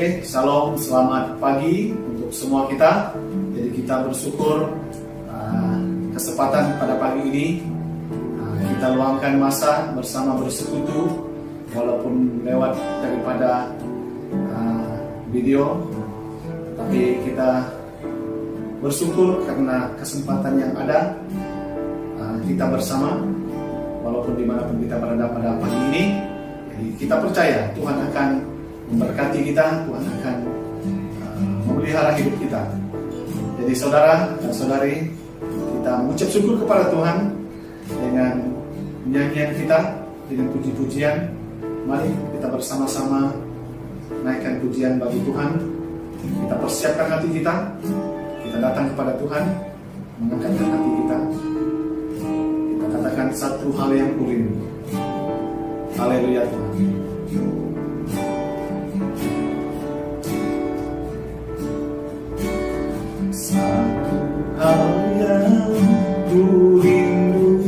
Oke, salam, selamat pagi untuk semua kita. Jadi kita bersyukur kesempatan pada pagi ini kita luangkan masa bersama bersekutu, walaupun lewat daripada video, tapi kita bersyukur karena kesempatan yang ada kita bersama, walaupun dimanapun kita berada pada pagi ini. Jadi kita percaya Tuhan akan memberkati kita, Tuhan akan memelihara hidup kita. Jadi saudara dan saudari, kita mengucap syukur kepada Tuhan dengan nyanyian kita, dengan puji-pujian. Mari kita bersama-sama naikkan pujian bagi Tuhan. Kita persiapkan hati kita, kita datang kepada Tuhan, mengangkatkan hati kita. Kita katakan satu hal yang kurindu. Haleluya Tuhan. Satu hal yang kurindu,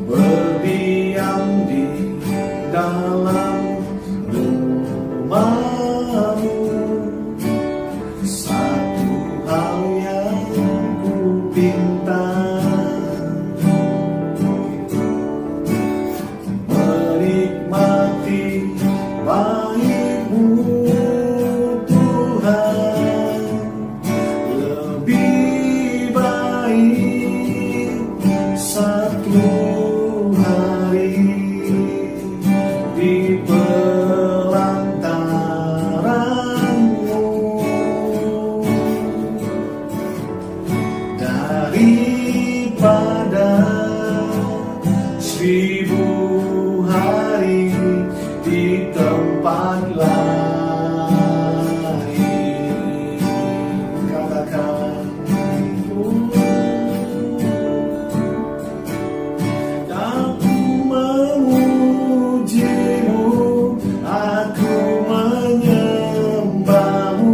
berdiam di dalam rumah-Mu. Satu hal yang kupinta, menikmati baik-Mu Tuhan, lebih baik satu hari di pelantaran-Mu daripada 1000 hari di tempat lain. Katakan aku memuji-Mu, aku menyembah-Mu.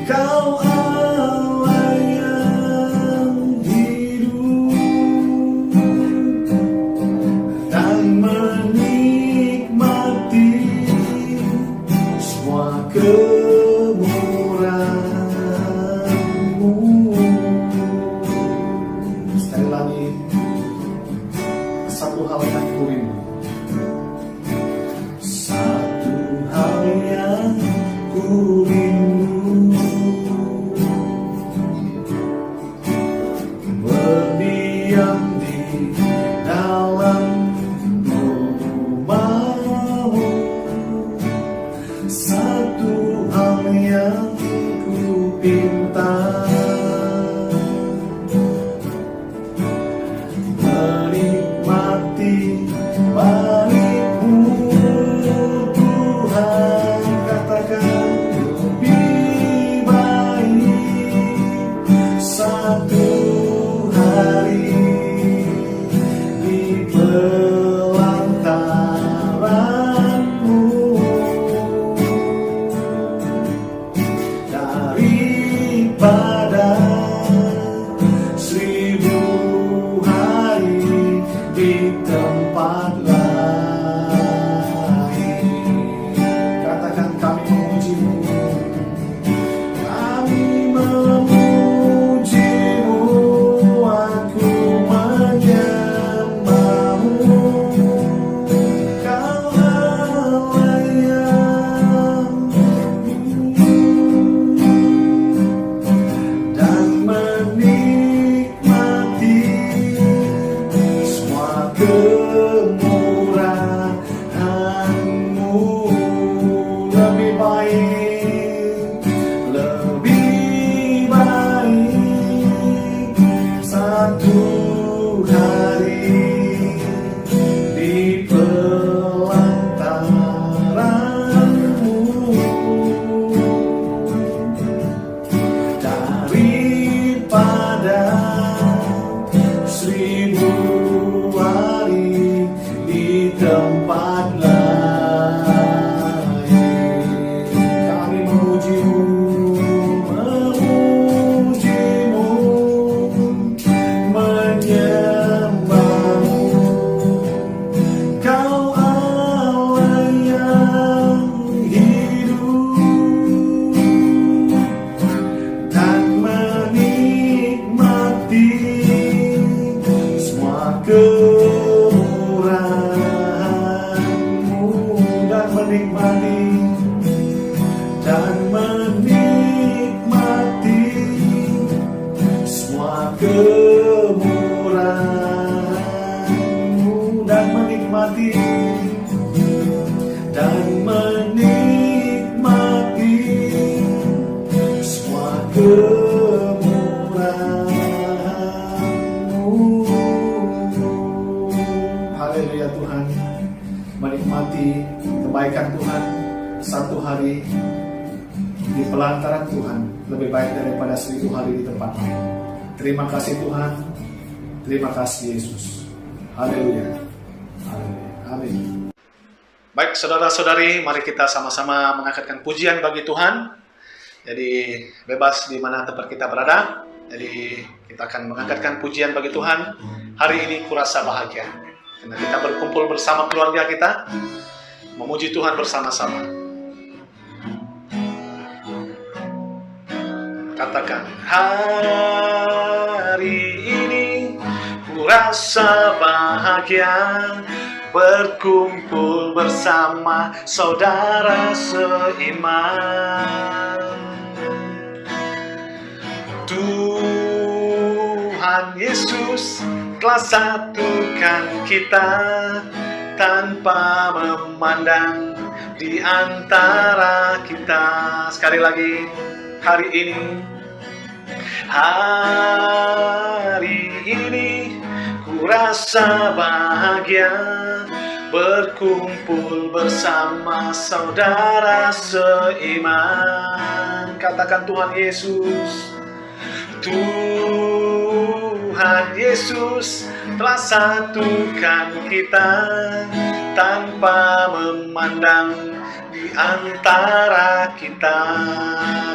Kau Allah yang hidup dan menikmati semua kemurahan-Mu. Sekali lagi, satu hal yang kurindu, satu hal yang kurindu, berdiam di dalam rumah-Mu. Satu hal yang kupinta, menikmati baik-Mu Tuhan. Katakan lebih baik satu hari di pelantaran-Mu daripada 1000 hari di tempat lain. Katakan kami memuji-Mu, kami memuji-Mu, aku menyembah-Mu. Kau Allah yang hidup dan menikmati semua kemurahan-Mu. Lebih baik, lebih baik satu hari di pelantaran-Mu daripada 1000 hari di tempat lain. Kami memuji-Mu, memuji-Mu, menyembah-Mu. Kau menikmati dan menikmati semua kemurahan-Mu, dan menikmati semua kemurahan-Mu. Haleluya Tuhan, menikmati kebaikan Tuhan satu hari di pelantaran Tuhan lebih baik daripada 1000 hari di tempat lain. Terima kasih Tuhan, terima kasih Yesus. Haleluya, haleluya, amin. Baik saudara-saudari, mari kita sama-sama mengangkatkan pujian bagi Tuhan. Jadi bebas di mana tempat kita berada. Jadi kita akan mengangkatkan pujian bagi Tuhan. Hari ini kurasa bahagia karena kita berkumpul bersama keluarga kita, memuji Tuhan bersama-sama. Katakan, hari ini kurasa bahagia, berkumpul bersama saudara seiman. Tuhan Yesus telah satukan kita tanpa memandang di antara kita. Sekali lagi, hari ini kurasa bahagia, berkumpul bersama saudara seiman. Katakan, Tuhan Yesus, Tuhan Yesus telah satukan kita tanpa memandang di antara kita.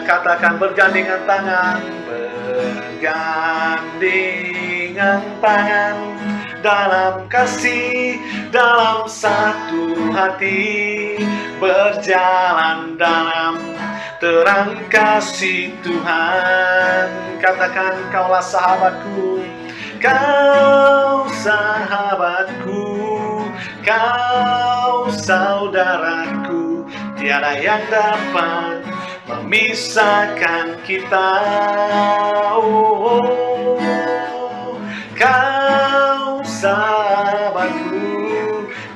Katakan, bergandengan tangan, bergandengan tangan dalam kasih, dalam satu hati, berjalan dalam terang kasih Tuhan. Katakan, kaulah sahabatku, kau sahabatku, kau saudaraku, tiada yang dapat memisahkan kita. Oh, kau sahabatku,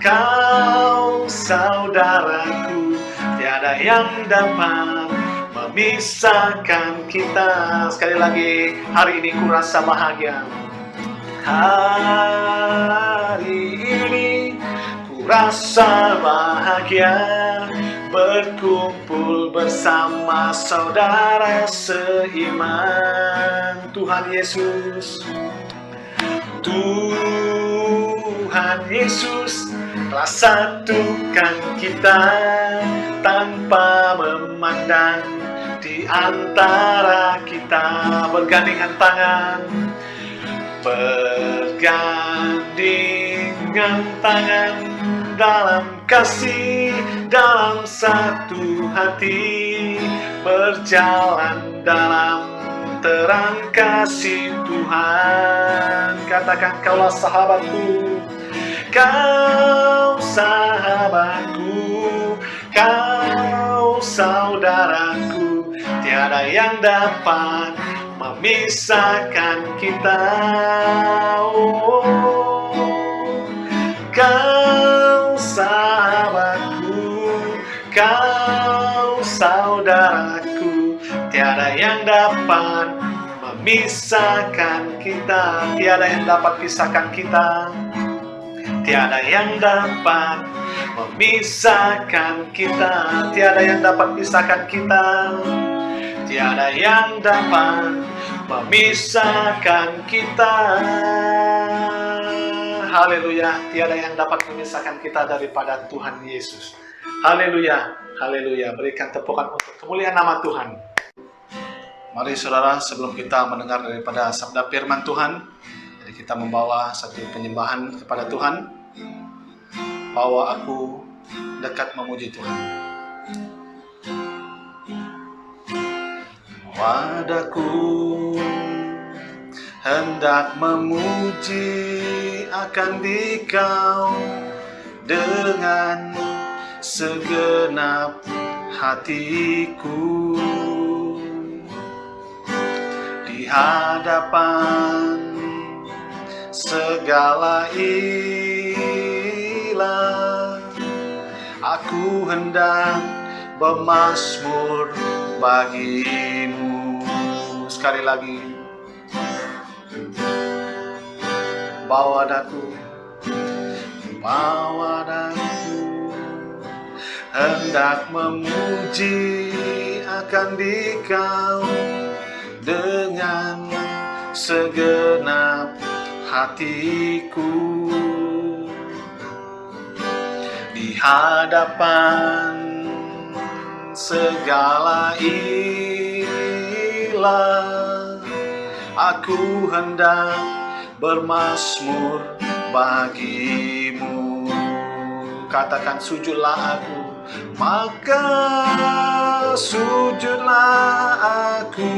kau saudaraku, tiada yang dapat memisahkan kita. Sekali lagi, hari ini kurasa bahagia. Hari ini kurasa bahagia, berkumpul bersama saudara seiman. Tuhan Yesus, Tuhan Yesus telah satukan kita tanpa memandang di antara kita. Bergandengan tangan, bergandengan tangan dalam kasih, dalam satu hati, berjalan dalam terang kasih Tuhan. Katakan, kaulah sahabatku, kau sahabatku, kau saudaraku, tiada yang dapat memisahkan kita. Oh, kau sahabatku, kau saudaraku, tiada yang dapat memisahkan kita. Tiada yang dapat pisahkan kita, tiada yang dapat memisahkan kita, tiada yang dapat pisahkan kita, tiada yang dapat memisahkan kita. Haleluya, tiada yang dapat memisahkan kita daripada Tuhan Yesus. Haleluya, haleluya. Berikan tepukan untuk kemuliaan nama Tuhan. Mari saudara, sebelum kita mendengar daripada sabda firman Tuhan, jadi kita membawa satu penyembahan kepada Tuhan. Bahwa aku dekat memuji Tuhan. Wadaku hendak memuji akan Dikau dengan segenap hatiku. Di hadapan segala ilah, aku hendak bermazmur bagimu. Sekali lagi, bawa daku hendak memuji akan Dikau dengan segenap hatiku. Di hadapan segala ilah, aku hendak bermazmur bagimu. Katakan, sujudlah aku, maka sujudlah aku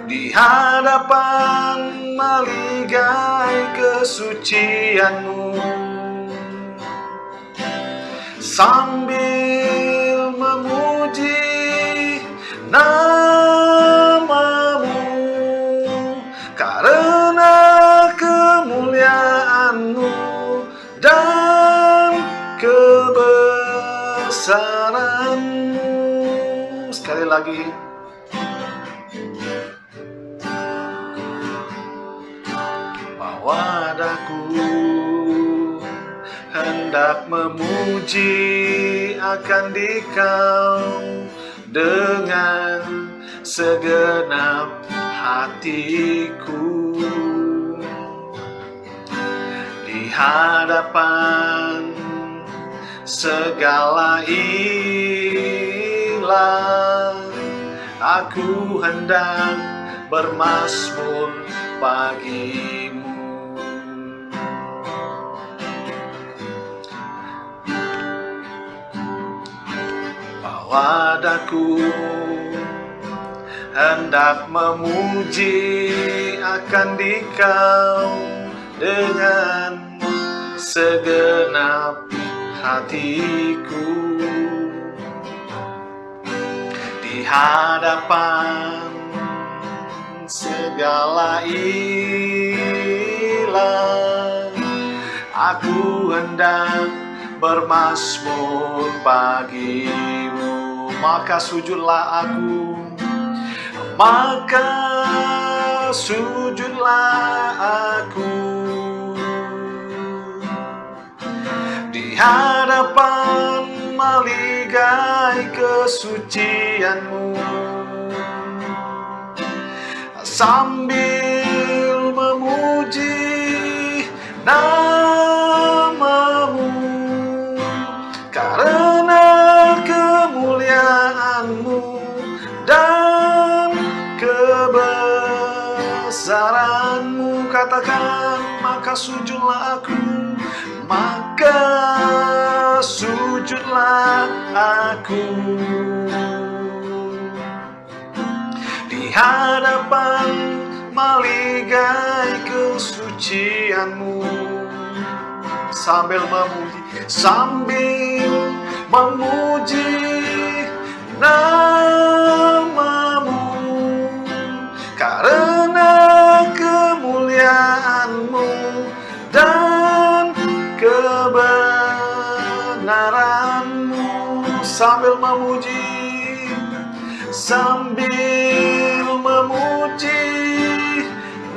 di hadapan maligai kesucianmu, sambil memuji namamu, karena kemuliaanmu dan kebesaranmu. Sekali lagi, bahwa daku hendak memuji akan Dikau dengan segenap hatiku. Di hadapan segala ilah, aku hendak bermazmur bagimu. Bahwa daku hendak memuji akan Dikau dengan segenap hatiku. Di hadapan segala ilah, aku hendak bermazmur bagimu. Maka sujudlah aku, maka sujudlah aku di hadapan maligai kesucianmu, sambil memuji namamu, karena kemuliaanmu dan kebesaranmu. Katakan, maka sujudlah aku, maka sujudlah aku di hadapan maligai kesucianmu, sambil memuji namamu, karena kemuliaanmu dan kebenaranmu. Sambil memuji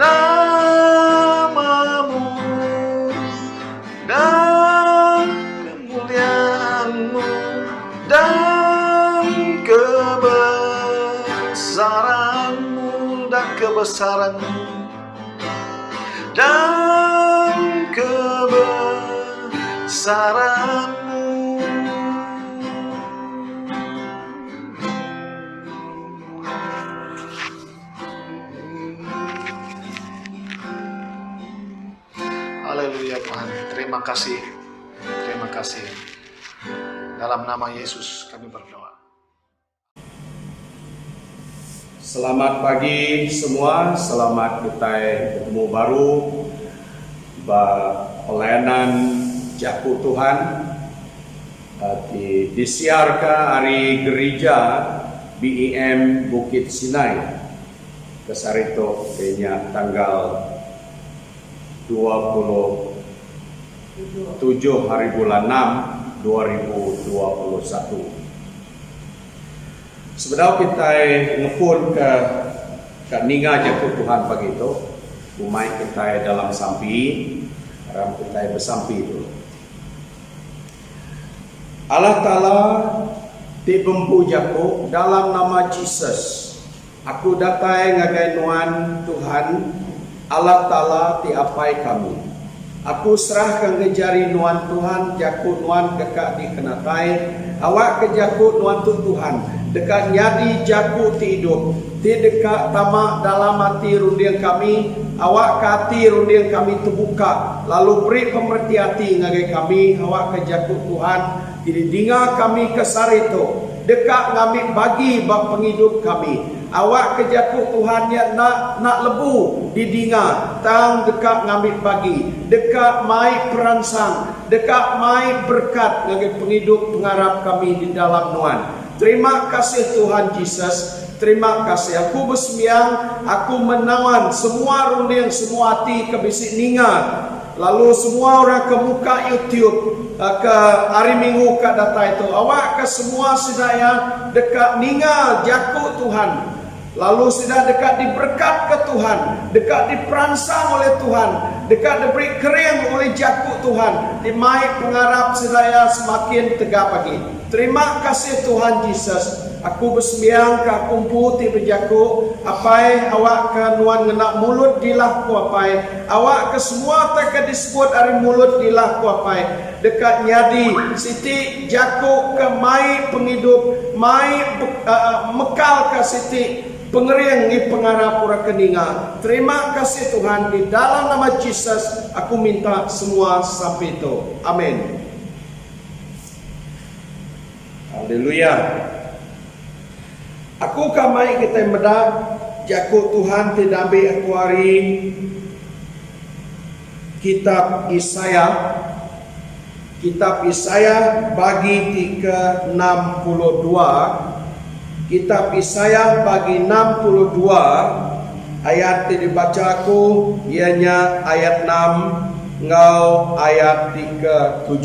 namamu dan kemuliaanmu dan kebesaranmu dan kebesaranmu dan kebesaranmu. Haleluya Tuhan, terima kasih. Dalam nama Yesus kami berdoa. Selamat pagi semua, selamat kita ketemu baru pelayanan Jaku Tuhan disiarkan hari gereja BEM Bukit Sinai kesarito kayaknya tanggal 27 hari bulan 6 2021. Sebenarnya kita ngepun ke ninga Jaku Tuhan pagi itu, umai kita dalam sampi, orang kita bersampi dulu. Allah Ta'ala di bempu Jaku dalam nama Jesus. Aku datai ngagai nuan Tuhan Allah Ta'ala ti apai kami. Aku serahkan ke jari nuan Tuhan Jaku nuan dekat di kenatai. Awak ke Jaku nuan Tuhan dekat nyadi Jaku ti hidup. Ti dekat tamak dalam hati rundiang kami. Awak ke hati rundiang kami terbuka. Lalu beri pemerti hati ngagai kami. Awak ke Jaku Tuhan. Jadi dinga kami ke sarito dekat kami bagi bak penghidup kami. Awak ke Jaku Tuhan ya nak lebu di dinga tang dekat kami bagi dekat mai peransang dekat mai berkat bagi penghidup pengharap kami di dalam nuan. Terima kasih Tuhan Yesus. Terima kasih. Aku bersembiang, aku menawan semua rundiang semua hati ke bisik ninga. Lalu semua orang ke muka YouTube ke hari Minggu kat data itu. Awak ke semua sedaya dekat ninga Jaku Tuhan. Lalu sudah dekat diberkat ke Tuhan, dekat diperansang oleh Tuhan, dekat diberi kering oleh Jaku Tuhan. Dimai pengharap sedaya semakin tegak pagi. Terima kasih Tuhan Yesus. Aku bersembiang ke kumpu ti berjaku apai awak ke nuan ngenak mulut dilah ku apai awak ke semua tak disebut hari mulut dilah ku apai dekat nyadi siti Jaku ke mai penghidup mai mekal ke siti pengeriang ni pengarap pura keninga. Terima kasih Tuhan, di dalam nama Yesus aku minta semua sampai itu. Amin. Haleluya. Aku kamai kita medak Jaku Tuhan tidak ambil aku hari kitab Yesaya bagi ke 62. Kitab Yesaya bagi 62 ayat yang dibaca aku ianya ayat 6 ngau ayat 7.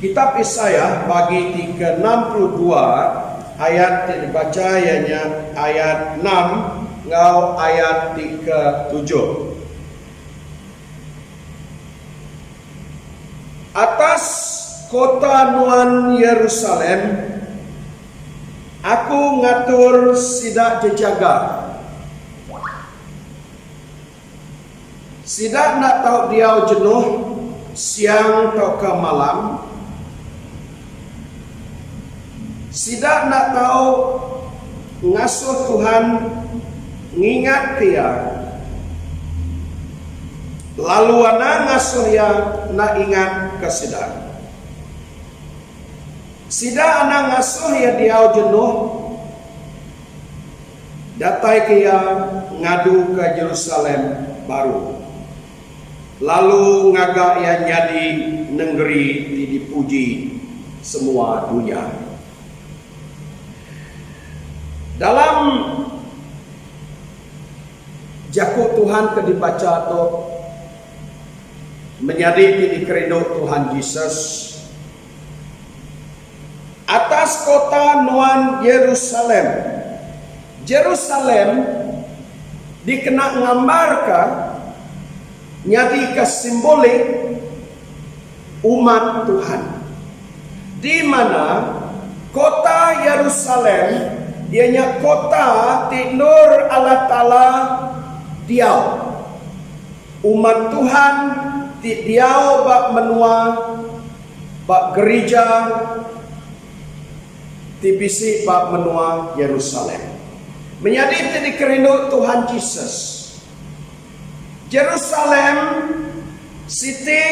Kitab Yesaya bagi ke 62 ayat yang dibaca ianya ayat 6 ngau ayat 7. Atas kota nuan Yerusalem aku ngatur sidak jejaga. Sidak nak tahu dia jenuh siang atau ke malam. Sidak nak tahu ngasuh Tuhan ngingat dia. Lalu ana ngasuh ya nak ingat ke sidak. Sidak anak ngasuh ya dia jenuh datai kia ngadu ke Yerusalem baru. Lalu ngagak ya jadi negeri dipuji semua dunia. Dalam Jaku Tuhan ke dibaca atau menjadi dikerindu Tuhan Yesus atas kota nuan Yerusalem. Yerusalem dikena ngambarkan nyadi ke simbolik umat Tuhan. Di mana kota Yerusalem ianya kota ti nur Allah Ta'ala diau. Umat Tuhan ti diau bak menua bak gereja TBC bab menua Yerusalem. Menjadi jadi kerindu Tuhan Yesus. Yerusalem city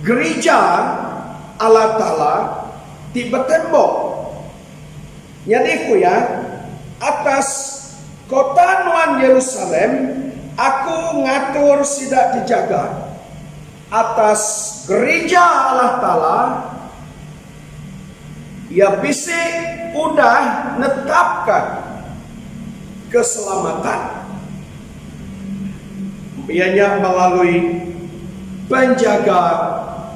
gereja Allah Ta'ala di bertembok. Jadi kuya atas kota nuan Yerusalem aku ngatur sidak dijaga. atas gereja Allah Ta'ala, ia bisa udah netapkan keselamatan. Ianya melalui penjaga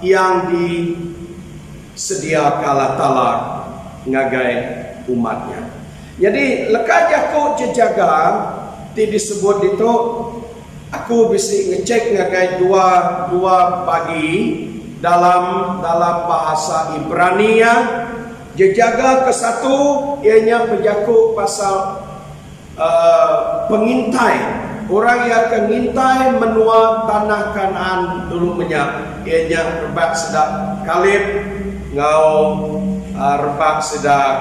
yang disediakan Allah Ta'ala ngagai umatnya. Jadi leka jaku jejaga disebut itu, aku bisa ngecek ngagai dua bagi dalam bahasa Ibrani ya. Jejaga ke satu ianya penjaku pasal pengintai. Orang yang akan ngintai menua tanah Kanaan dulu menyak. Ianya rebak sedap Kaleb ngau rebak sedap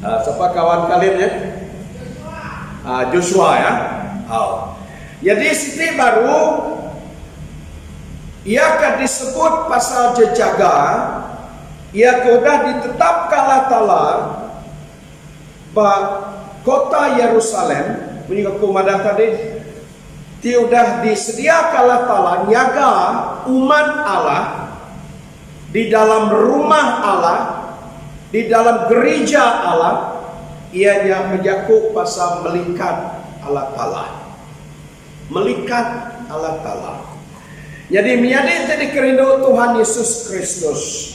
siapa kawan Kalebnya? Joshua ya. Jadi siti baru ia akan disebut pasal jejaga. Ia sudah ditetapkan Allah Ta'ala bahwa kota Yerusalem menikah kumadah tadi sudah disediakan Allah Ta'ala nyaga umat Allah di dalam rumah Allah, di dalam gereja Allah. Ianya menjaku pasal melikat Allah Ta'ala, melikat Allah Ta'ala. Jadi menjadi kerindu Tuhan Yesus Kristus.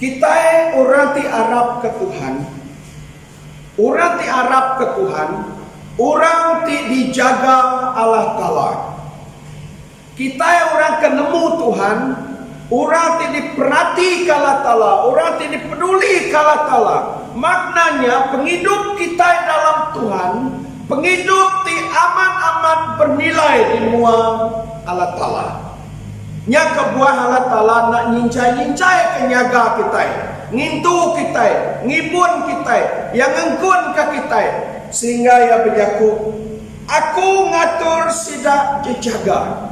Kita orang ti Arab ke Tuhan, orang ti Arab ke Tuhan, orang ti dijaga Allah Ta'ala. Kita orang kenemu Tuhan, orang ti diperhati Allah Ta'ala, orang ti dipeduli Allah Ta'ala. Maknanya penghidup kita dalam Tuhan, penghidup ti amat-amat bernilai di mua Allah Ta'ala. Nya kebuah Allah Ta'ala nak nyincai-nyincai kenyaga kita, ngintu kita, ngibun kita, yang ngengkun ke kita, sehingga ya berjaku, aku ngatur sidak jejaga.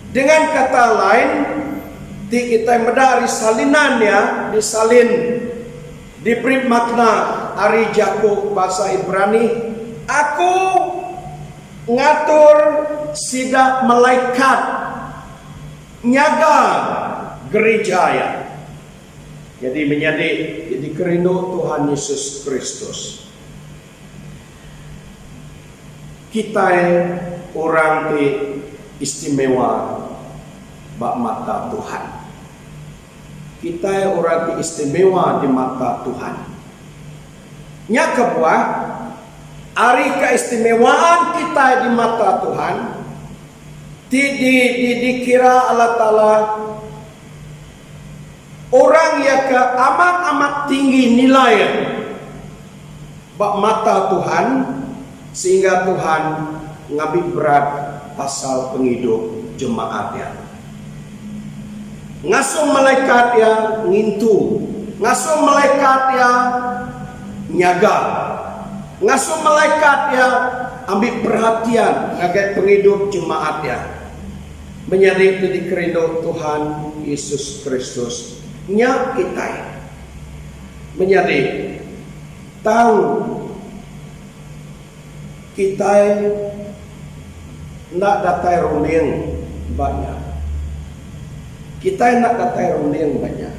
Dengan kata lain, ti kita medari salinannya, disalin, diberi makna ari jaku bahasa Ibrani, aku ngatur sidak malaikat nyaga gereja ya. Jadi jadi kerindu Tuhan Yesus Kristus. Kita orang istimewa bak mata Tuhan. Kita orang istimewa di mata Tuhan. Nya kebuah ari keistimewaan kita di mata Tuhan. Dikira Allah Ta'ala orang yang ke amat-amat tinggi nilai bak mata Tuhan, sehingga Tuhan ngambil berat pasal penghidup jemaatnya. Ngasuh malaikat yang ngintu, ngasuh malaikat yang nyaga, ngasuh malaikat yang ambil perhatian ngagai penghidup jemaatnya. Menjadi kerindu Tuhan Yesus Kristus nya kita menjadi tahu kita nak datai ruling banyak, kita nak datai ruling banyak.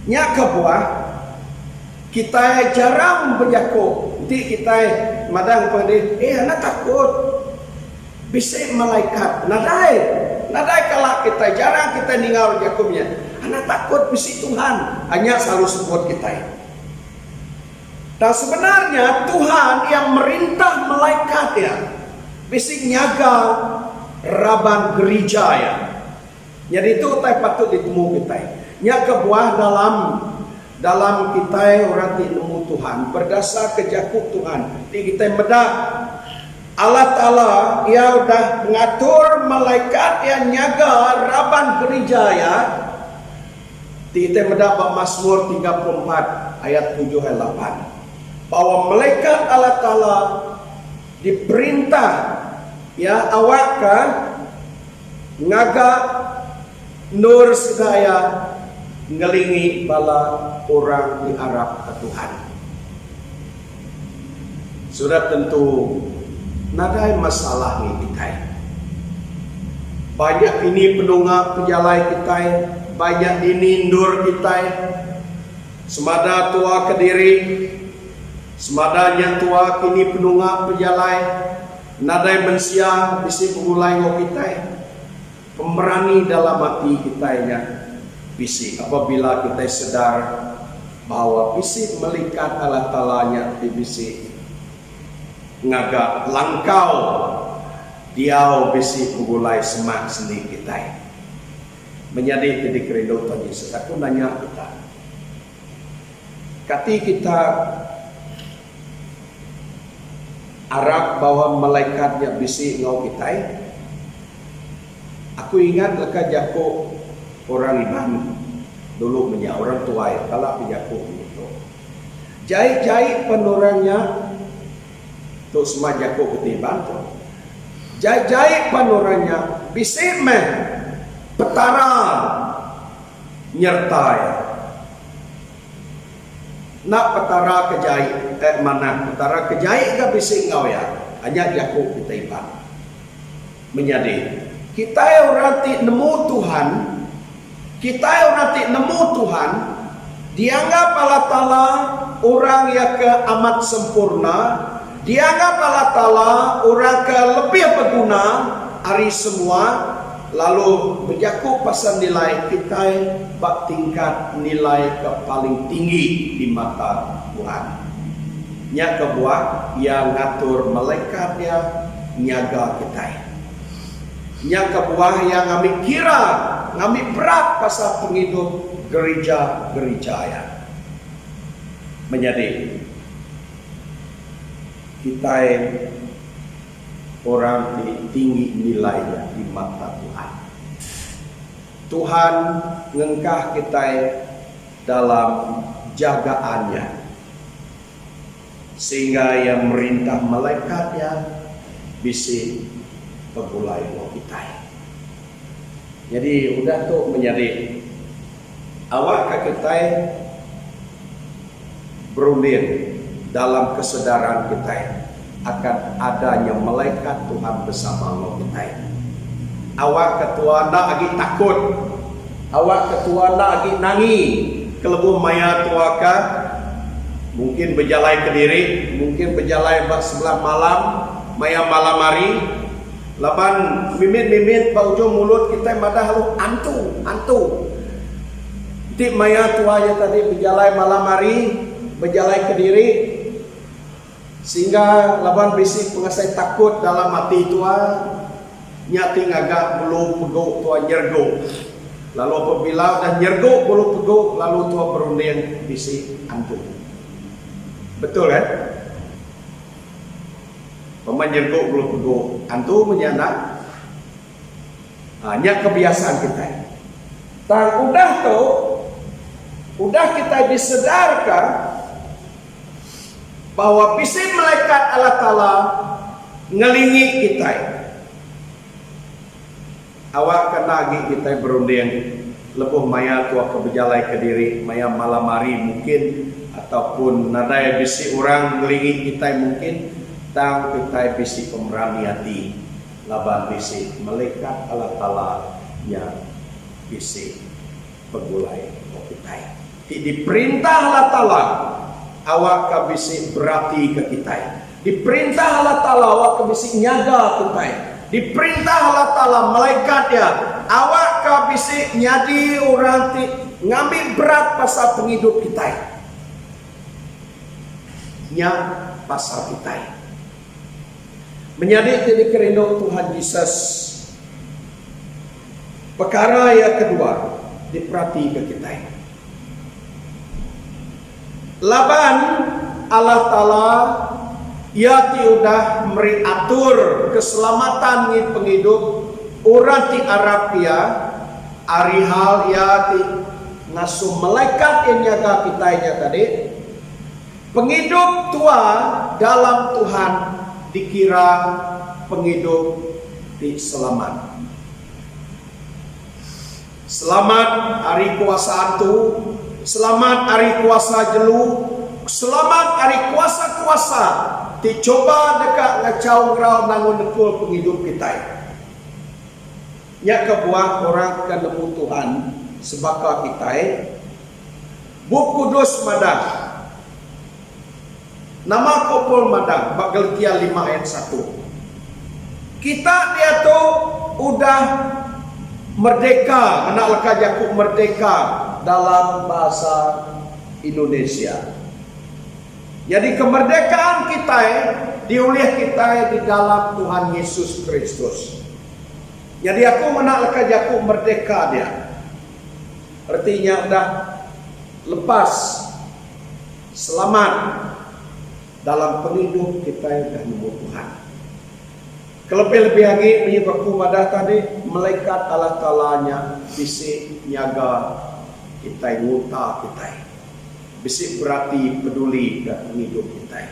Nya kebuah kita jarang berjaku. Nanti kita madang pada anak takut bisa malaikat nadai kalau kita jarang kita ninggal jakumnya. Anak takut bisa Tuhan, hanya selalu sebut kita. Dan sebenarnya Tuhan yang merintah malaikat ya, bisa nyaga raban gereja ya. Jadi itu patut ditemu kita. Nya kebuah dalam kita orang nemu Tuhan berdasar kejakuk Tuhan. Di kita medak Allah Ta'ala ia udah mengatur malaikat yang nyaga raban gereja ya. Kita mendapat Mazmur 34 ayat 7 dan 8. Bahwa malaikat Allah Ta'ala diperintah ya awak kan ngaga nur sedaya ngelingi bala orang di Arab ke Tuhan. Sudah tentu nadai masalah ni kita. banyak ini penungak pejalai kita, banyak dinindur kita, semada tua Kediri, semada yang tua kini penungak pejalai, nadai mensia bisi pengulai ngau kita, pemberani dalam hati kita nya bisi apabila kita sedar bahwa bisi melikat Allah Ta'ala-nya di bisi ngagak langkau diau bisi pengulai semak seni kita menjadi titik rindu Tuhan Yesus. Aku nanya kita, kati kita harap bahwa malaikatnya bisi ngau kita. Aku ingat leka jako orang Iban dulu punya orang tua ya, kalau jako itu jahit penorangnya tu semua jako ketiban tu jahit penorangnya bisi meh petara nyertai nak petara kejahit mana petara kejahit ke bisi ngau ya hanya jako ketiban menjadi kita orang ti nemu Tuhan, kita orang ti nemu Tuhan, dianggap Allah Ta'ala orang yang ke amat sempurna, dianggap Allah Ta'ala orang ke lebih berguna hari semua, lalu berjaku pasal nilai kita bak tingkat nilai ke paling tinggi di mata Tuhan. Nya kebuah yang ngatur malaikat dia nyaga kita. Yang kebuah yang kami kira kami berat pasal penghidup gereja-gereja ya menjadi kita orang tinggi nilainya di mata Tuhan. Tuhan ngengkah kita dalam jagaannya sehingga yang merintah malaikatnya bisa pegulai kita. Jadi udah tuh menjadi awak kita berunding dalam kesedaran kita akan adanya malaikat Tuhan bersama kita. Awak ketua nak lagi takut, awak ketua nak lagi nangi kelebu maya tuaka mungkin berjalai Kediri, mungkin berjalai sebelah malam maya malam hari. Laban mimit baujo mulut kita madah lu antu. Di maya tuanya tadi berjalai malam hari, berjalai Kediri, sehingga laban bisi pengasai takut dalam hati tua, nyati agak belum peguk tua nyergo. Lalu apabila dah nyergo belum peguk, lalu tua berunding bisi antu. Betul kan? Pemanjergo belum peguk antu menyana hanya kebiasaan kita. Dan udah kita disedarkan bahwa bisi malaikat Allah Ta'ala ngelingi kita. Awak kena lagi kita berunding lepuh maya tua kebejalai Kediri maya malam hari mungkin ataupun nadai bisi orang ngelingi kita mungkin. Tang kita bisi pemberani hati laban bisi malaikat Allah Ta'ala yang bisi pegulai kita. Diperintah Allah Ta'ala awak ka bisi berarti ke kita. Diperintah Allah Ta'ala awak ka bisi nyaga kita. Diperintah Allah Ta'ala malaikatnya awak ka bisi nyadi orang ti ngambil berat pasal penghidup kita. Nya pasal kita. Menjadi titik rindu Tuhan Yesus. Perkara yang kedua diperhati ke kita. Laban Allah Ta'ala ia tiudah meriatur keselamatan ni penghidup orang ti Arab ya ari hal ya ti ngasuh malaikat yang jaga kita tadi. Penghidup tua dalam Tuhan dikira penghidup di selamat. Selamat hari kuasa antu, selamat hari kuasa jelu, selamat hari kuasa-kuasa ti coba dekat ngacau ngrau nangun nekul penghidup kita. nya kebuah orang kenemu Tuhan sebaka kita buku kudus madah nama kopol madah Galatia 5 ayat 1. Kita dia tu udah merdeka, anak lekajaku merdeka dalam bahasa Indonesia. Jadi kemerdekaan kita diuliah kita di dalam Tuhan Yesus Kristus. Jadi aku menak lekajaku merdeka dia. Artinya udah lepas, selamat dalam penghidup kita yang dah nemu Tuhan. Kelebih-lebih lagi menyebabku madah tadi malaikat Allah Ta'alanya bisik nyaga kita nguta kita. Bisik berarti peduli dan penghidup kita.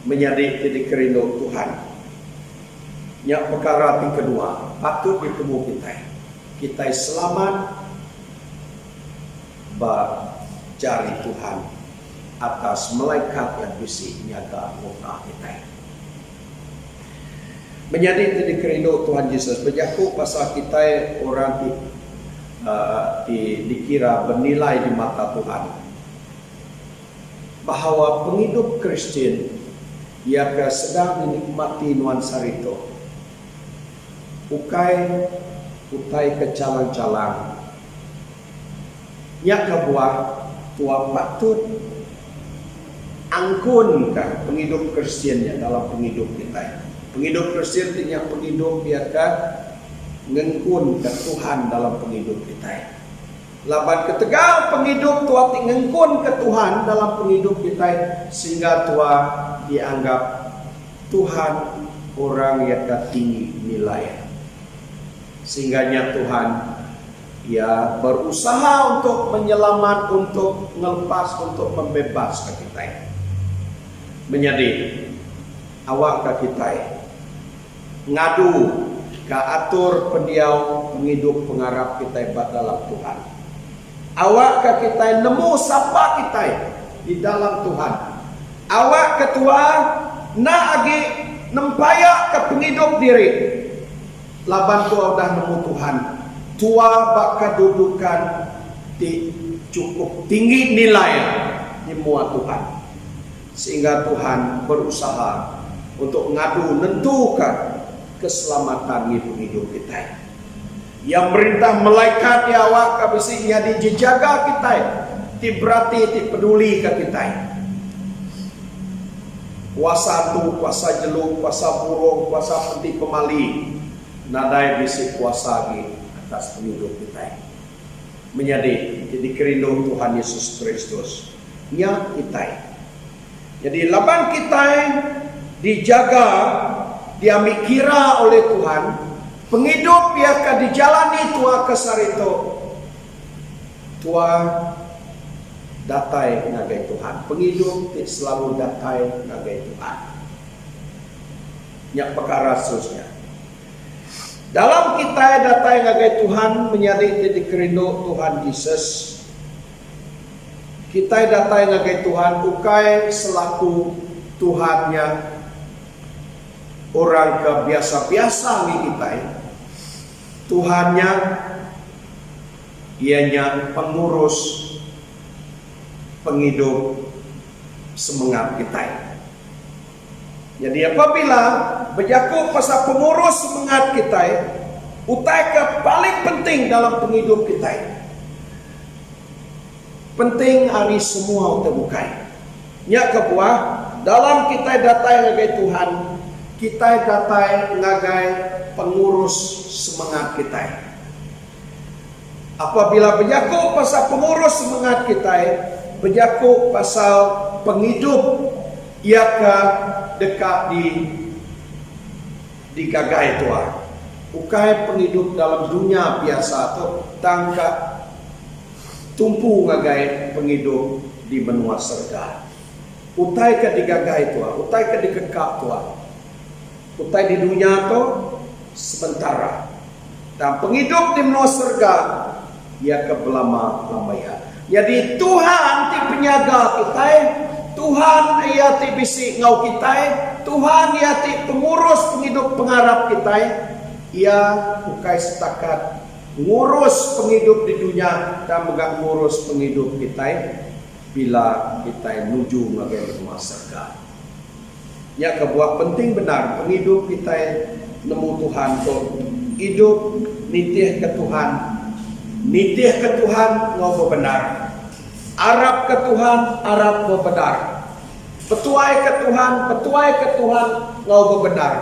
Menjadi jadi kerindu Tuhan. Yang perkara yang kedua patut ditemu kita. Kita selamat jari Tuhan atas malaikat yang bisik nyaga nguta kita. Menjadi jadi kerindu Tuhan Yesus berjaku pasal kita orang dikira bernilai di mata Tuhan bahawa penghidup Kristen ia sedang menikmati nuansa itu utai kecalang-calang nya kebuah tua patut angkunkan penghidup Kristiannya dalam penghidup kita. Penghidup Kristen artinya penghidup biarkan ngengkun ke Tuhan dalam penghidup kita. Laban ketegal penghidup tua ngengkun ke Tuhan dalam penghidup kita sehingga tua dianggap Tuhan orang yang tinggi nilai. Sehingganya Tuhan ya berusaha untuk menyelamat, untuk melepas, untuk membebaskan kita. Menjadi awak ke kita ngadu ke atur pendiau penghidup pengharap kita hebat dalam Tuhan. Awak ke kita nemu siapa kita di dalam Tuhan. Awak ketua nak agi nempayak ke penghidup diri. Laban tua dah nemu Tuhan. Tua bak kedudukan di cukup tinggi nilai di muat Tuhan. Sehingga Tuhan berusaha untuk ngadu nentukan keselamatan hidup kita. Yang merintah malaikat ya awak kabisinya dijaga kita, berarti peduli ke kita. Kuasa tu, kuasa jeluk, kuasa burung, kuasa peti pemali, nadai bisi kuasa lagi atas hidup kita. Menjadi jadi kerindu Tuhan Yesus Kristus. Nya kita. Jadi laban kita dijaga, diambil kira oleh Tuhan, penghidup biarkan dijalani tua kesar itu. Tua datai ngagai Tuhan, penghidup selalu datai ngagai Tuhan. Yang perkara seterusnya. Dalam kita datai ngagai Tuhan menjadi titik kerindu Tuhan Yesus. Kita datai ngagai Tuhan ukai selaku Tuhannya orang kebiasa-biasa ni kita. Tuhannya ianya pengurus penghidup semangat kita. Jadi apabila berjaku pasal pengurus semangat kita, utai ke paling penting dalam penghidup kita. Penting hari semua terbukai. Nya kebuah dalam kita datai ngagai Tuhan, kita datai ngagai pengurus semangat kita. Apabila berjaku pasal pengurus semangat kita, berjaku pasal penghidup iakah dekat di gagai tua. Ukai penghidup dalam dunia biasa atau tangkap tumpu ngagai penghidup di benua surga. Utai ke di gagai tua, utai ke di kekak tua. Utai di dunia tu sementara. Dan penghidup di benua surga ia ke belama-lamanya. Jadi Tuhan ti penyaga kita, Tuhan ia ti bisi ngau kita, Tuhan ia ti pengurus penghidup pengharap kita. ia bukai setakat ngurus penghidup di dunia dan megang ngurus penghidup kita bila kita menuju ngagai rumah surga. Ya kebuat penting benar penghidup kita nemu Tuhan tu hidup nitih ke Tuhan. Nitih ke Tuhan ngau benar. Arab ke Tuhan, Arab ngau benar. Petuai ke Tuhan ngau benar.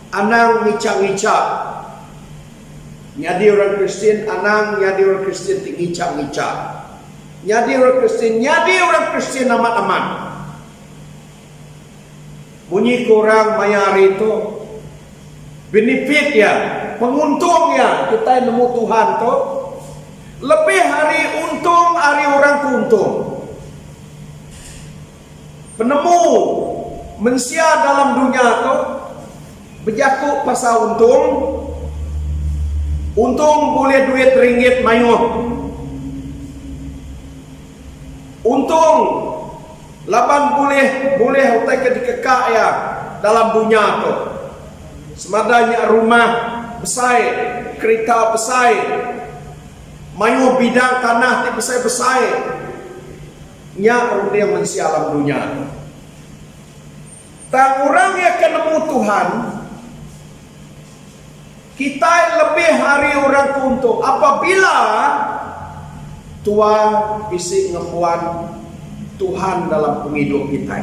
Anang ngicak-ngicak. Nyadi orang Kristen, anang nyadi orang Kristen ngicak-ngicak. Nyadi orang Kristen amat-amat. Bunyi korang mayari itu benefit ya, penguntung ya kita nemu Tuhan tu. Lebih hari untung, hari orang kuntung. Penemu mensia dalam dunia tu berjakuk pasal untung. Untung boleh duit ringgit mayuh. Untung laban boleh utai ke dikekak ya dalam dunia tu. Semadanya rumah besar, kereta besar, mayuh bidang tanah ti besar-besar. Nya orang dia mensia alam dunia tu. Tak orang yang akan nemu Tuhan, kita lebih hari orang kuntung apabila Tuhan bisik ngepuan Tuhan dalam penghidup kita.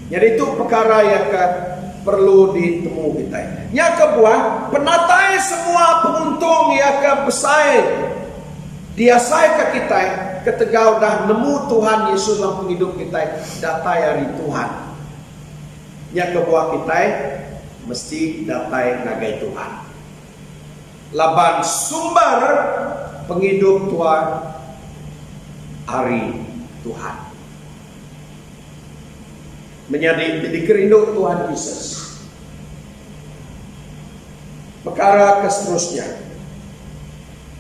Jadi itu perkara yang perlu ditemu kita. Yang kedua, penatai semua penguntung yang besar dia saya ke kita ketika dah nemu Tuhan Yesus dalam penghidup kita datai hari Tuhan. Yang kedua kita mesti datai ngagai Tuhan. Laban sumber penghidup Tuhan hari Tuhan. Menjadi kerindu Tuhan Yesus. Perkara seterusnya.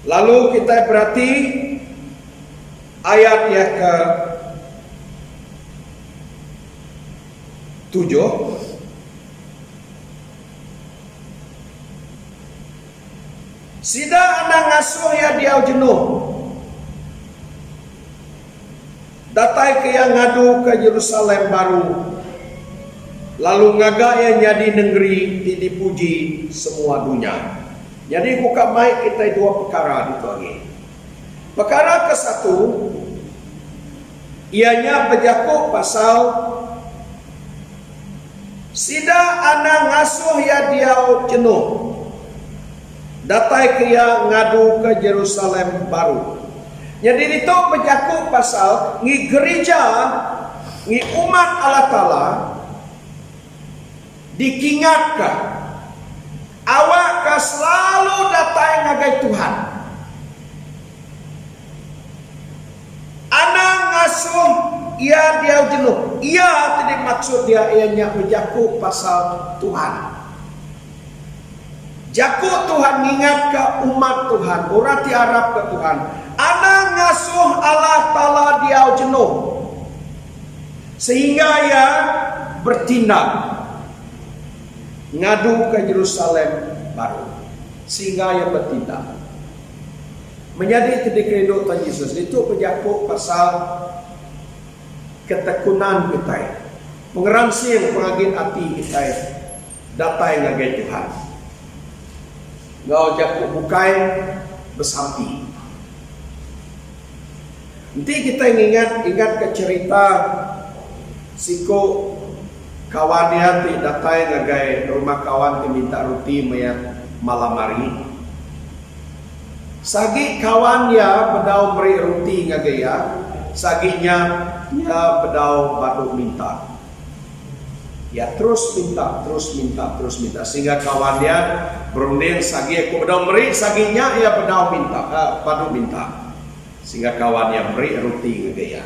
Lalu kita berarti ayat yang ke 7. Sida anak ngasuh ya dia jenuh. Datai ke yang ngadu ke Yerusalem baru. Lalu ngagak yang jadi negeri dipuji semua dunia. Jadi buka baik kita dua perkara itu lagi. Perkara ke-1 ianya berjakuk pasal sida anak ngasuh ya dia jenuh. Datai kia ngadu ke Yerusalem baru. Jadi itu berjakuk pasal ngi gereja, ngi umat Allah Ta'ala dikingatkan awak ka selalu datai ngagai Tuhan. Anak ngasuh ia dia jenuh. Ia tidak maksud dia ianya berjakuk pasal Tuhan. Jakuk Tuhan ingat ke umat Tuhan, orang tiarap ke Tuhan. Anak ngasuh Allah Ta'ala dia jenuh. Sehingga ia bertindak. Ngadu ke Yerusalem baru. Sehingga ia bertindak. Menjadi kedekredo Tuhan Yesus. Itu berjakuk pasal ketekunan kita. Pengeransi yang pengagin hati kita. Datai ngagai Tuhan. Ngau jakuk bukai bersampi. Nanti kita ingat ke cerita siko kawan dia ti datai ngagai rumah kawan ti minta roti malam hari. Sagi kawan dia bedau beri roti ngagai ya, saginya dia bedau batu minta. Ya terus minta sehingga kawan dia berunding sagi aku bedau beri saginya ia bedau minta batu minta. Sehingga kawan yang beri roti ngagai ya.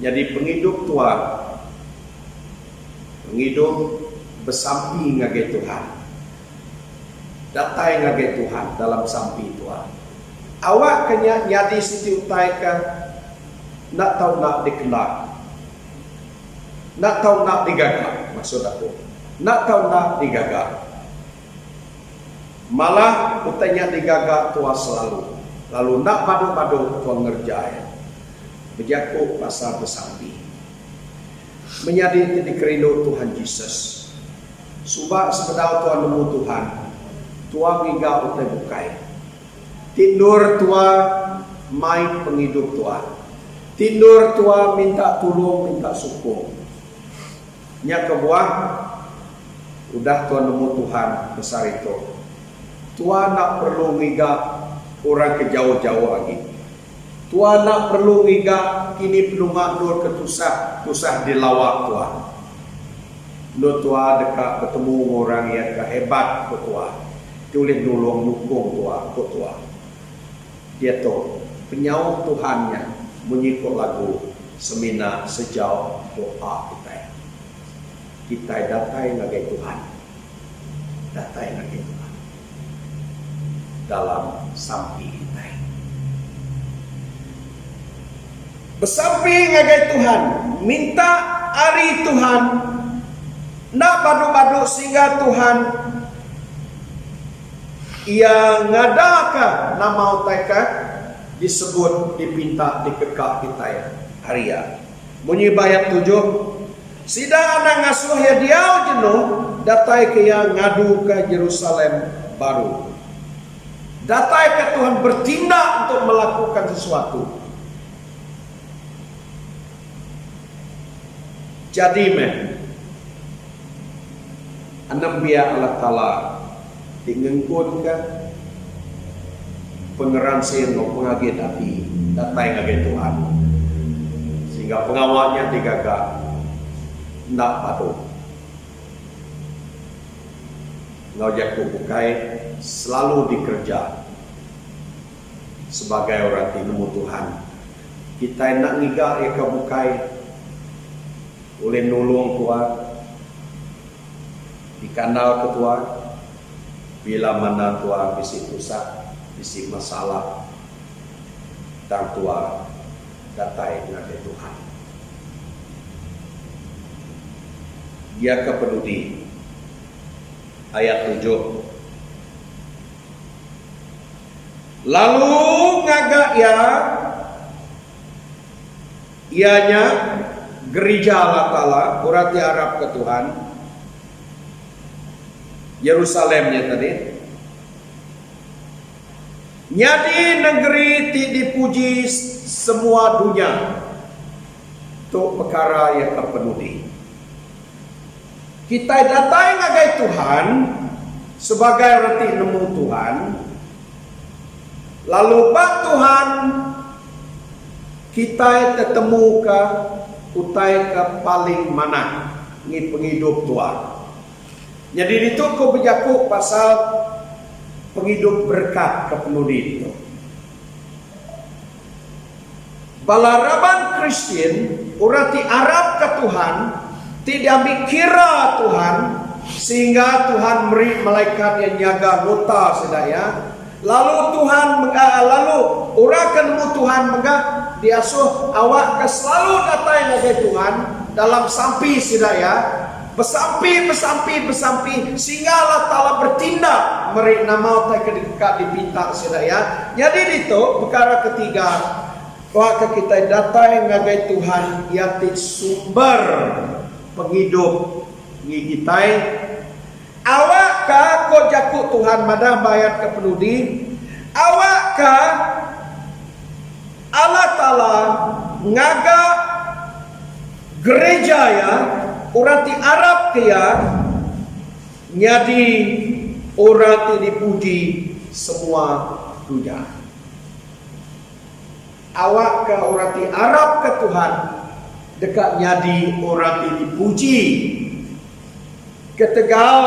Jadi penghidup Tuhan, penghidup bersampi ngagai Tuhan, datai ngagai Tuhan dalam sampi Tuhan. Awak kena nyadi siti utai kan, nak tahu nak dikenal, nak tahu nak digagak maksud aku. nak tahu nak digagak. Malah utainya digagak tua selalu. Lalu nak padu-padu tua ngerjaya. Berjaku pasal besambi. Menjadi dikerindu Tuhan Yesus. Subak sepedau tua nemu Tuhan. Tua giga utai bukai. Tindur tua main penghidup tua. Tindur tua minta tolong, minta sukung. Nya kebuah udah tua nemu Tuhan besar itu. Tua nak perlu ngiga orang ke jauh-jauh lagi. Tua nak perlu ngiga kini penungak nur ketusah dilawak tua. Nur tua dekat bertemu orang yang hebat ke tua. Tulis nolong dukung tua ke tua. Dia tu penyaut Tuhannya menyikut lagu semina sejauh doa kita. Kita datai ngagai Tuhan. Datai ngagai Tuhan. Dalam sampi kita. Bersampi ngagai Tuhan. Minta ari Tuhan. Nak badu-badu sehingga Tuhan ia ngadaka nama utaika disebut dipinta dikekak kita ya haria. Bunyi bayat 7. Sidang anak ngasuh ya diau jenuh datai ke yang ngadu ke Yerusalem baru. Datai ke Tuhan bertindak untuk melakukan sesuatu. Jadi anam biya Allah Ta'ala dingengkunkan pengeran seno pengagit hati datai ngagai Tuhan sehingga pengawalnya digagak nak patuh ngajak bukai selalu dikerja sebagai orang tinemu Tuhan kita nak ngigak ya kebukai oleh nulung Tuhan di kanal ketua bila mana tua bisi rusak, bisi masalah, dan tua datai ngagai Tuhan. Dia kepeduli ayat 7. Lalu ngagak ya, ianya gereja Allah Ta'ala, urati Arab ke Tuhan. Yerusalemnya tadi. Nyadi negeri ti dipuji semua dunia. Itu perkara yang terpenuhi. Kita datai ngagai Tuhan sebagai reti nemu Tuhan. Lalu bak Tuhan kita ketemu ke utai ke paling mana ni penghidup Tuhan. Jadi itu kau berjaku pasal penghidup berkat kepenuhi itu. Balaraban Kristen urati Arab ke Tuhan tidak mikira Tuhan sehingga Tuhan beri malaikat yang jaga nota sedaya. Lalu Tuhan lalu urakan Tuhan megah diasuh awak ke selalu datang ngagai Tuhan dalam sampi sedaya. Besampi sehingga Allah Ta'ala bertindak meri nama utai kedekat dipinta sedaya. Jadi itu perkara ketiga bahwa kita datai ngagai Tuhan yaitu sumber penghidup kita. Awak ka ko jaku Tuhan madah bayat ke penudi. Awak ka Allah Ta'ala ngaga gereja ya urati Arab kia nyadi urati dipuji semua dunia. Awak ke urati Arab ke Tuhan dekat nyadi urati dipuji. Ketegal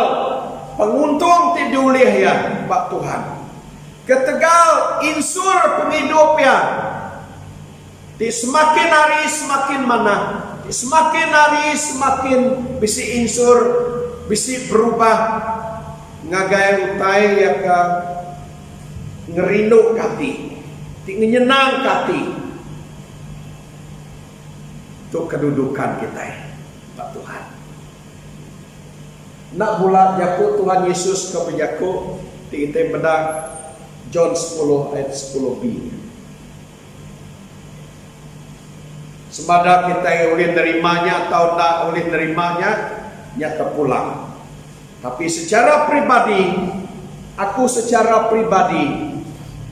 penguntung tidulih ya Pak Tuhan. Ketegal insur penghidup ya. Di semakin hari semakin mana. Semakin hari semakin bisi insur, bisi berubah ngagai utai ya ka ngerindu kati, nyenang kati. Itu kedudukan kita, Pak Tuhan. nak bulat jaku Tuhan Yesus ke berjaku di kita bedak John 10 ayat 10b. Semada kita boleh nerimanya atau tak boleh nerimanya, nyata pulang. Tapi secara pribadi,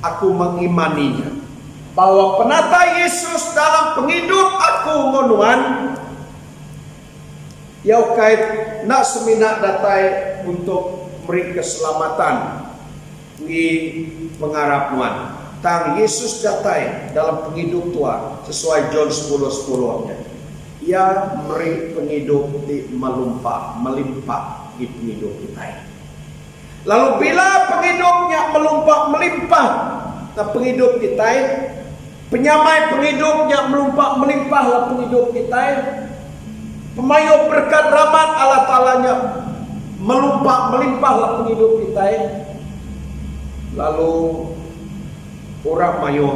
aku mengimaninya bahwa penata Yesus dalam penghidup aku ngonuan, yau kait nak seminak datai untuk beri keselamatan di pengharap nuan. Tang Yesus datai dalam penghidup tua sesuai John 10:10-nya. Ia beri penghidup di melimpah di penghidup kita. Lalu bila penghidupnya melimpah nah penghidup kita, penyamai penghidupnya melimpah lah penghidup kita, pemayu berkat rahmat Allah Ta'alanya melimpah lah penghidup kita. Lalu orang mayu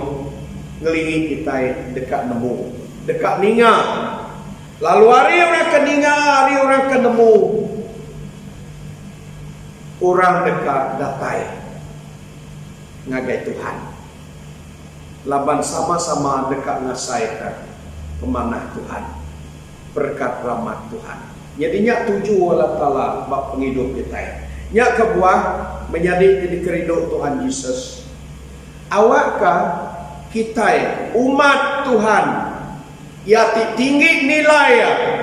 ngelingi kita dekat nemu, dekat ninga. Lalu hari orang ke ninga, hari orang ke nemu, orang dekat datai ngagai Tuhan. Laban sama-sama dekat ngasaikan kemanah Tuhan, berkat rahmat Tuhan. Jadinya tuju Allah Ta'ala bak penghidup kita. Nya kebuah menjadi kerindu Tuhan Yesus. Awakkah kita umat Tuhan ya tinggi nilai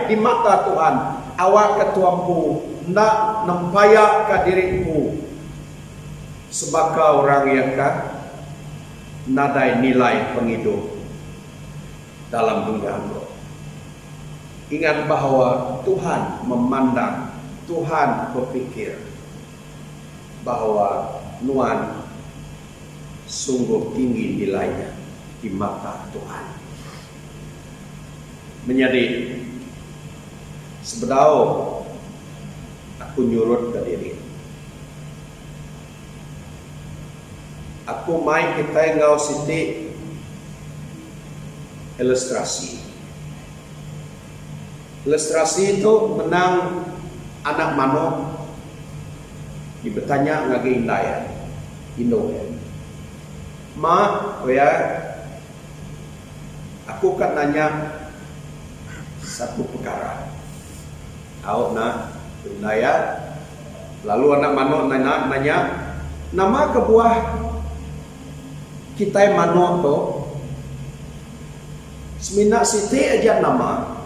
di mata Tuhan, awak ketuampu nak nempayak ke diriku sebagai orang yang nadai nilai penghidup dalam dunia roh. Ingat bahwa Tuhan memandang, Tuhan berpikir bahwa nuan sungguh tinggi nilainya di mata Tuhan. Menjadi sebedau aku nyurut ke diri. Aku main kita ngau siti ilustrasi. Ilustrasi itu menang anak mano dibetanya ngage indaya Indo ya. Ma, ya, aku kan nanya satu perkara. Awak nak indaya, lalu anak mano nanya, nama kebuah kita mano to, semina siti aja nama,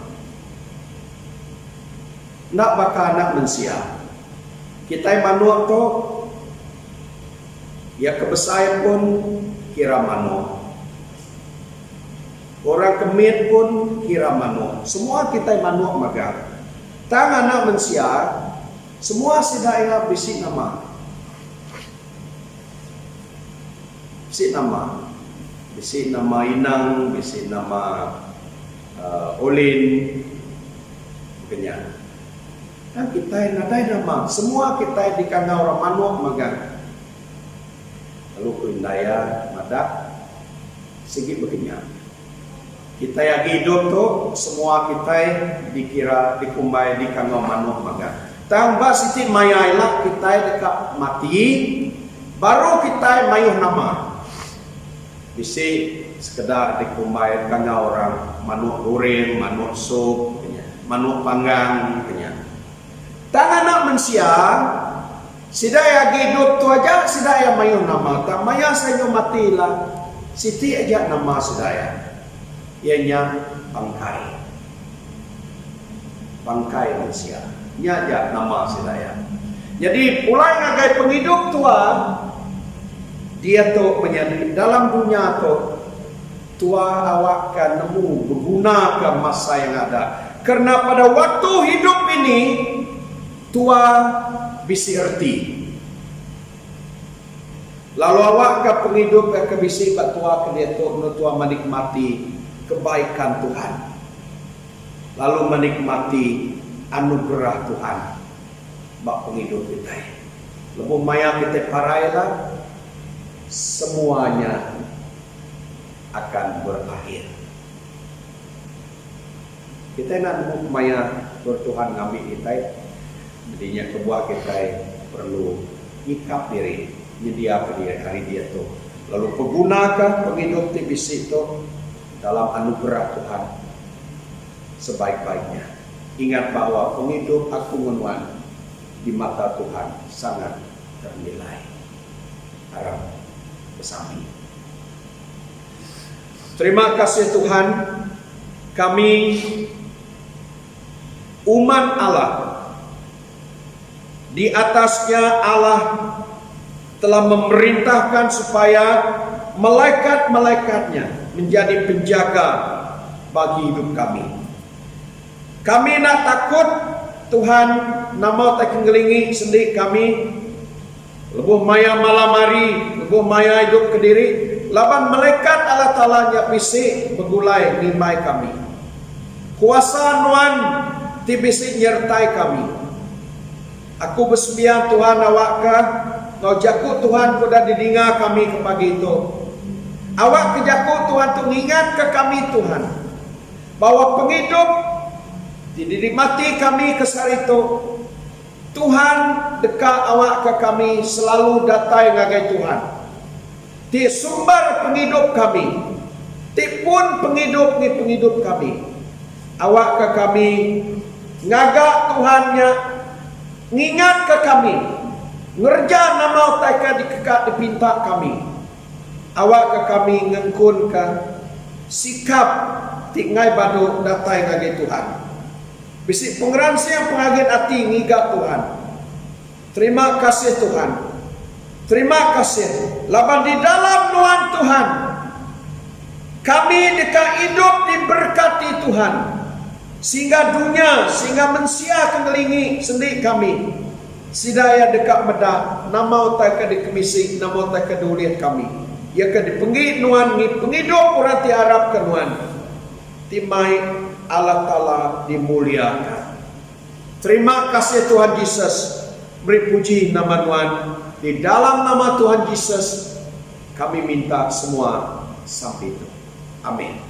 nak bakal anak mensia. Kita mano to, ya kebesaran pun kira mano. Orang kemit pun kira mano. Semua kita mano magang. Tang anak mensia, semua sidaya bisi nama. Bisi nama. Bisi nama Inang, bisi nama Olin. Kenyan. Dan kita nadai nama. Semua kita dikandang orang mano magang. Lalu kuindaya madak segi begini. Kita yang hidup tu semua kita dikira dikumbai di kangau mano maga. Tambah siti mayailah kita dekat mati, baru kita mayuh nama. Bisi sekedar dikumbai kangau orang mano goreng, mano sup, mano panggang, tangan nak mensia. Sidaya hidup tu aja, sidaya mayuh nama. Tak maya saya matilah. Siti aja nama sidaya. Ianya bangkai. Bangkai manusia. Nya aja nama sidaya. Jadi pulai ngagai penghidup tua, dia tu menjadi dalam dunia tu tua awak kan nemu berguna ke masa yang ada. Karena pada waktu hidup ini tua bisi erti. Lalu awak ke penghidup ke bisi kat tua ke dia tu tua menikmati kebaikan Tuhan. Lalu menikmati anugerah Tuhan bak penghidup kita. Lepas maya kita parailah semuanya akan berakhir. Kita nak maya bertuhan ngambil kita. Jadinya kebuah kita perlu nyikap diri, nyedia ke dia hari dia tu. Lalu pergunakan penghidup TBC itu dalam anugerah Tuhan sebaik-baiknya. Ingat bahwa penghidup aku menuan di mata Tuhan sangat ternilai. Harap bersama. Terima kasih Tuhan, kami umat Allah, di atasnya Allah telah memerintahkan supaya malaikat-malaikatnya menjadi penjaga bagi hidup kami. Kami nak takut Tuhan nama tak ngelingi sendi kami, lebuh maya malam hari, lebuh maya hidup ke diri, laban malaikat Allah Ta'ala nyapisi begulai nimai kami. Kuasa nuan TBC nyertai kami. Aku bersebiang Tuhan awak ke, kau jakut Tuhan kuda didinga kami ke pagi itu. Awak kejakut Tuhan tu ingat ke kami Tuhan, bahwa penghidup dinikmati kami kesar itu. Tuhan dekat awak ke kami selalu datai ngagai Tuhan. Di sumber penghidup kami, ti pun penghidup ni penghidup kami. Awak ke kami ngagak Tuhannya, ngingat ke kami, ngerja nama taika dikekat dipinta kami. Awak ke kami ngengkun ke sikap tingai badu datai ngagai Tuhan. Bisik pengeransi yang pengagin hati ngigak Tuhan. Terima kasih Tuhan. Terima kasih. Laban di dalam nuan Tuhan, kami dekat hidup diberkati Tuhan. Sehingga dunia, sehingga mensia kengelingi sendi kami. Sidaya dekat medak, nama utai ke dikemisi, nama utai ke duliat kami. Ya ke dipenggi nuan, penghidup orang tiarap ke nuan. Timai Allah Ta'ala dimuliakan. Terima kasih Tuhan Yesus. Beri puji nama Tuhan. Di dalam nama Tuhan Yesus kami minta semua sampai itu. Amin.